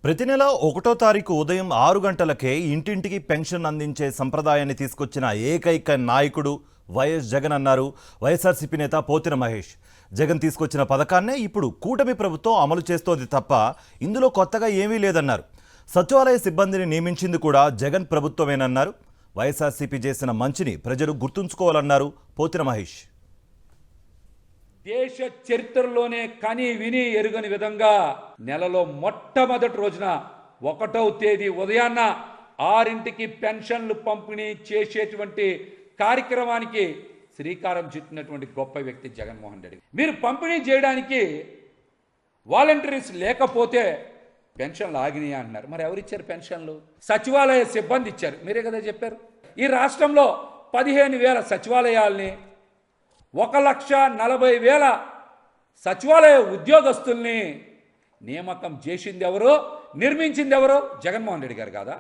ప్రతి నెల 1వ తారీఖు ఉదయం 6 గంటలకే ఇంటింటికి పెన్షన్ అందించే సంప్రదాయాన్ని తీసుకొచ్చిన ఏకైక నాయకుడు వైఎస్ జగన్ అన్నారు వైఎస్ఆర్సీపీ నేత పోతిన మహేష్. జగన్ తీసుకొచ్చిన పథకాన్నే ఇప్పుడు కూటమి ప్రభుత్వం అమలు చేస్తోంది తప్ప ఇందులో కొత్తగా ఏమీ లేదన్నారు. సచివాలయ సిబ్బందిని నియమించింది కూడా జగన్ ప్రభుత్వమేనన్నారు. వైఎస్ఆర్సీపీ చేసిన మంచిని ప్రజలు గుర్తుంచుకోవాలన్నారు పోతిన మహేష్. దేశ చరిత్రలోనే కని విని ఎరుగని విధంగా నెలలో మొట్టమొదటి రోజున 1వ తేదీ ఉదయాన్న 6ంటికి పెన్షన్లు పంపిణీ చేసేటువంటి కార్యక్రమానికి శ్రీకారం చుట్టినటువంటి గొప్ప వ్యక్తి జగన్మోహన్ రెడ్డి. మీరు పంపిణీ చేయడానికి వాలంటీర్స్ లేకపోతే పెన్షన్లు ఆగినాయి అంటున్నారు. మరి ఎవరిచ్చారు పెన్షన్లు? సచివాలయ సిబ్బంది ఇచ్చారు. మీరే కదా చెప్పారు. ఈ రాష్ట్రంలో 15,000 సచివాలయాల్ని 1,40,000 సచివాలయ ఉద్యోగస్తుల్ని నియామకం చేసింది ఎవరు, నిర్మించింది ఎవరు? జగన్మోహన్ రెడ్డి గారు కాదా?